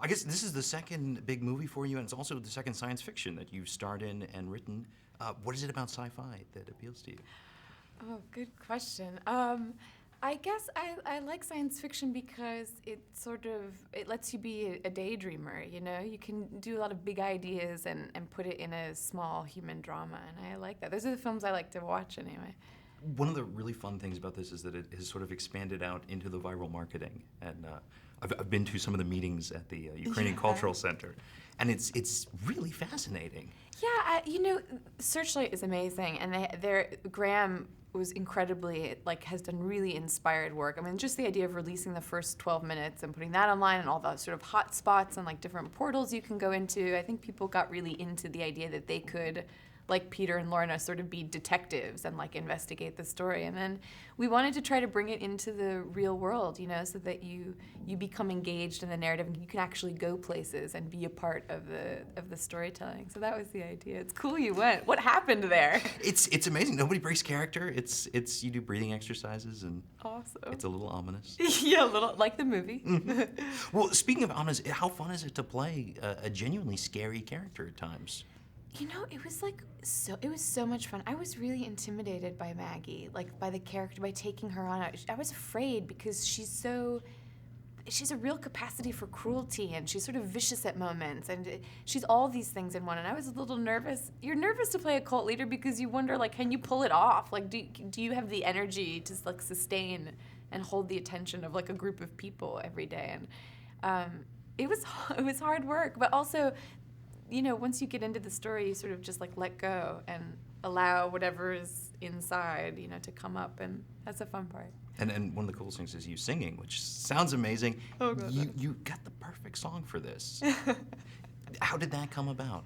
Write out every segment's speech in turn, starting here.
I guess this is the second big movie for you, and it's also the second science fiction that you've starred in and written. What is it about sci-fi that appeals to you? Oh, good question. I guess I like science fiction because it lets you be a daydreamer, you know? You can do a lot of big ideas and put it in a small human drama, and I like that. Those are the films I like to watch anyway. One of the really fun things about this is that it has sort of expanded out into the viral marketing, and I've been to some of the meetings at the Ukrainian Cultural Center, and it's really fascinating. Yeah, Searchlight is amazing, and Graham was incredibly, has done really inspired work. I mean, just the idea of releasing the first 12 minutes and putting that online and all the sort of hot spots and different portals you can go into, I think people got really into the idea that they could, like Peter and Lorna, sort of be detectives and investigate the story. And then we wanted to try to bring it into the real world, so that you become engaged in the narrative and you can actually go places and be a part of the storytelling. So that was the idea. It's cool you went. What happened there? It's amazing. Nobody breaks character. It's you do breathing exercises and awesome. It's a little ominous. Yeah, a little like the movie. Mm-hmm. Well, speaking of ominous, how fun is it to play a genuinely scary character at times? It was so much fun. I was really intimidated by Maggie, by the character, by taking her on. I was afraid because she's a real capacity for cruelty, and she's sort of vicious at moments, and she's all these things in one, and I was a little nervous. You're nervous to play a cult leader because you wonder, can you pull it off? Do you have the energy to sustain and hold the attention of a group of people every day? And it was hard work, but also, once you get into the story, you sort of just let go and allow whatever is inside, to come up, and that's a fun part. And one of the coolest things is you singing, which sounds amazing. Oh, God. You got the perfect song for this. How did that come about?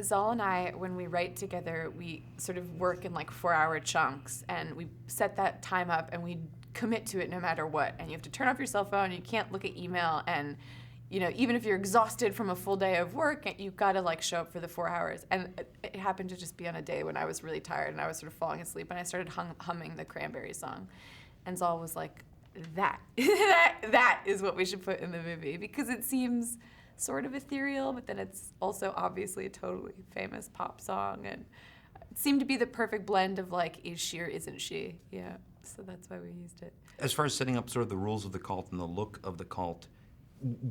Zal and I, when we write together, we sort of work in 4-hour chunks, and we set that time up and we commit to it no matter what. And you have to turn off your cell phone, you can't look at email, and even if you're exhausted from a full day of work, you've got to show up for the 4 hours. And it happened to just be on a day when I was really tired and I was sort of falling asleep, and I started humming the Cranberry song. And Zal was like, that is what we should put in the movie, because it seems sort of ethereal, but then it's also obviously a totally famous pop song, and it seemed to be the perfect blend of is she or isn't she? Yeah, so that's why we used it. As far as setting up sort of the rules of the cult and the look of the cult,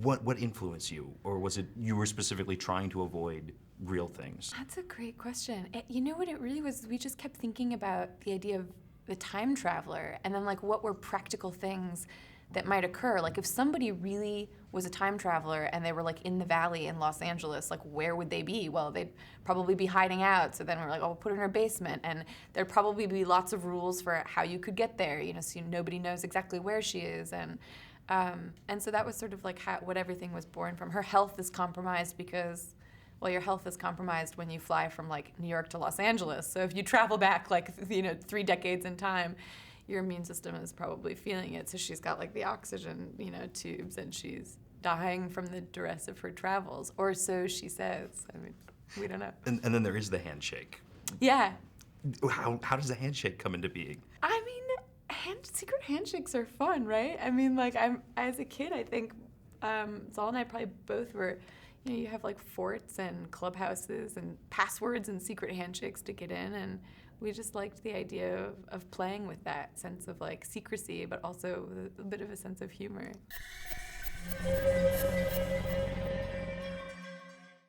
what influenced you? Or was it you were specifically trying to avoid real things? That's a great question. What it really was, we just kept thinking about the idea of the time traveler, and then what were practical things that might occur. If somebody really was a time traveler and they were in the valley in Los Angeles, where would they be? Well, they'd probably be hiding out. So then we were we'll put her in her basement, and there'd probably be lots of rules for how you could get there, so nobody knows exactly where she is. And so that was sort of what everything was born from. Her health is compromised because, your health is compromised when you fly from New York to Los Angeles. So if you travel back 3 decades in time, your immune system is probably feeling it. So she's got the oxygen, tubes, and she's dying from the duress of her travels, or so she says. I mean, we don't know. And then there is the handshake. Yeah. How does the handshake come into being? I mean, secret handshakes are fun, right? I mean, as a kid, I think Zal and I probably both were, you have forts and clubhouses and passwords and secret handshakes to get in, and we just liked the idea of playing with that sense of secrecy, but also a bit of a sense of humor.